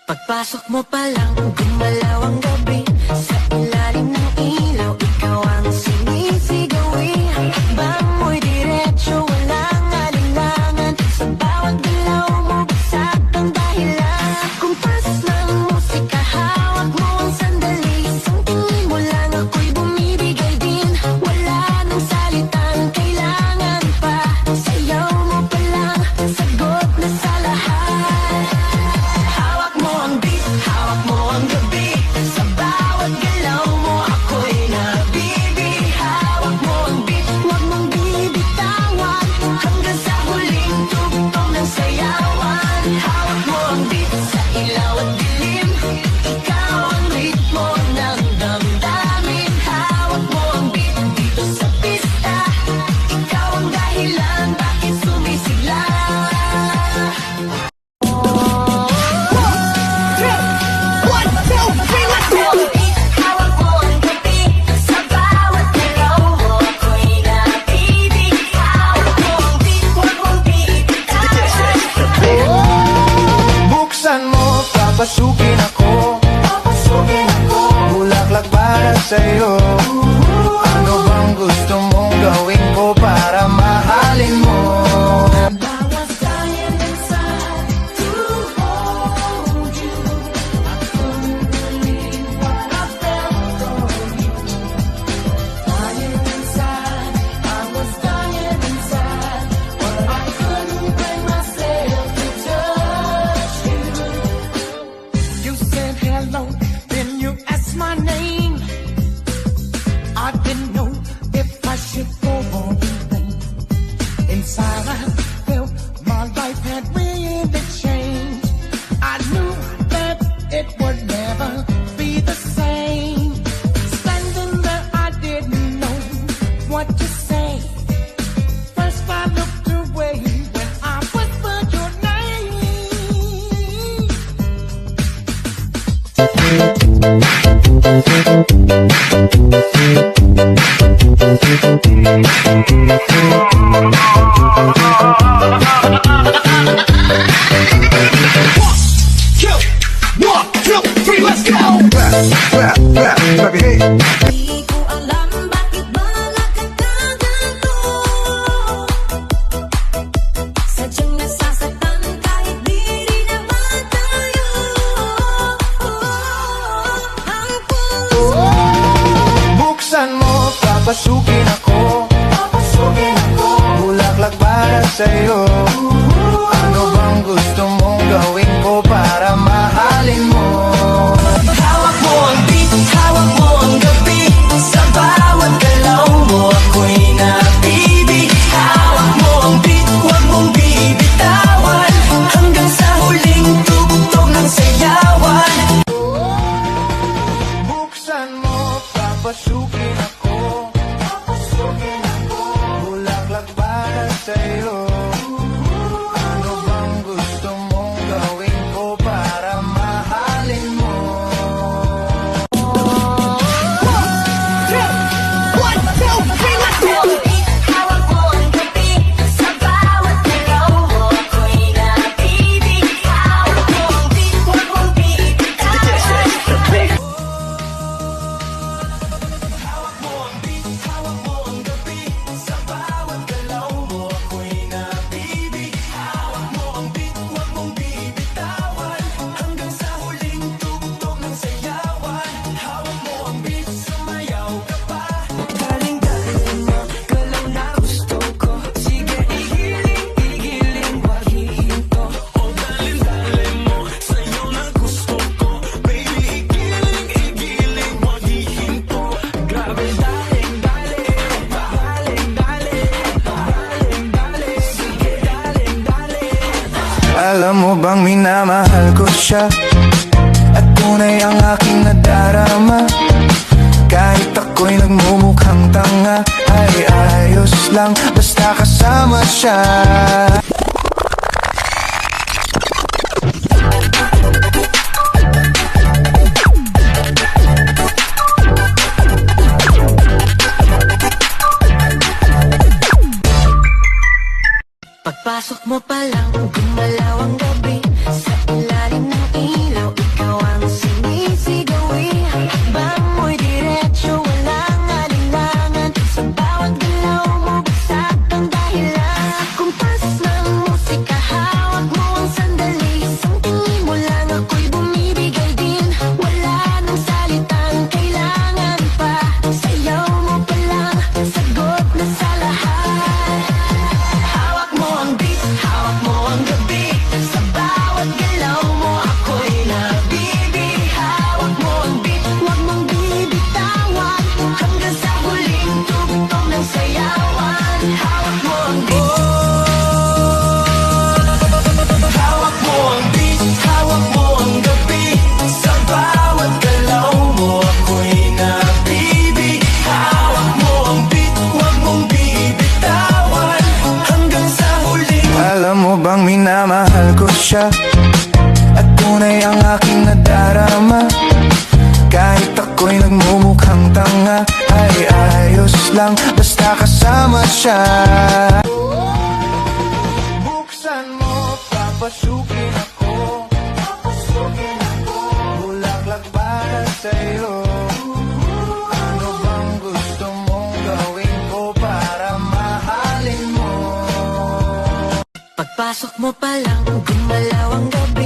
Pagpasok mo pa lang, gumalaw ang gabi. Sa ilalim ng ilaw, ikaw ang sinisigawi. Takbang mo'y diretsyo, walang alinlangan. Sa bawat galaw mo, basag ang dahilan. Kumpas ng musika, hawak mo ang sandali. Isang tingin mo lang, ako'y bumibigay din. Wala nang salitang kailangan pa. Sayaw mo pa lang, sagot na sa lahat. Hawak mo ang beat, hawak mo ang gabi. Sa bawat galaw mo, ako'y nabibig. Hawak mo ang beat, huwag mong bibitawan. Hanggang sa huling tugtog ng sayawan. Hawak mo ang beat, sa ilaw at dilim. Ikaw ang ritmo ng damdamin. Hawak mo ang beat, dito sa pista. Ikaw ang dahilan, bakit sumisigla. Buksan mo, papasukin ako. Bulaklak para sa'yo. Ano bang gusto mong gawin ko para mahalin mo? You said hello, then you asked my name. I didn't know if I should go or remain. Inside I felt my life had really changed. I knew that it would never be the same. Standing there, I didn't know what to say. First I looked away when I whispered your name. One, two, three, let's go! Rap, rap, clap your hands. Di ko alam bakit ba nakakaganto. Sadyang nasasaktan kahit di rin naman tayo. Ang puso Buksan mo, papasukin ako. Bulaklak para sa'yo. Ano bang gusto mong gawin ko para mahalin mo? hawak mo ang beat, hawak mo ang gabi. Sa bawat galaw mo, ako'y nabibig. Hawak mo ang beat, huwag mong bibitawan. Hanggang sa huling tugtog ng sayawan. Buksan mo, papasukin ako. Bulaklak para sa'yo. Ano bang gusto mong gawin ko para mahalin mo? Hawak mo ang gabi. Sa bawat galaw mo, ako'y nabibig. Hawak mo ang beat, huwag mong bibitawan. Hawak mo ang beat, hawak mo ang gabi. Sa bawat galaw mo, ako'y nabibig. Hawak mo ang beat, huwag mong bibitawan. Hanggang sa huling tugtog ng sayawan. Hawak mo ang beat, sumayaw ka pa. Galing-galing mo, galaw na gusto ko. Sige, igiling, wag hihinto. O galing-galing mo, sayaw na gusto ko. Baby, igiling, wag hihinto. Grabe, daling-dali, sige, daling-dali. Alam mo bang minamahal ko siya? At tunay ang aking nadarama. Kahit ako'y nagmumukhang tanga, ay ayos lang basta kasama siya. Pagpasok mo pa lang, gumalaw ang gabi. Sa ilalim ng ilaw, ang aking nadarama. Kahit ako'y nagmumukhang tanga, ay ayos lang basta kasama siya. Buksan mo, papasukin ako. Bulaklak para sa'yo. Ano bang gusto mong gawin ko para mahalin mo? Pagpasok mo pa lang, gumalaw ang gabi.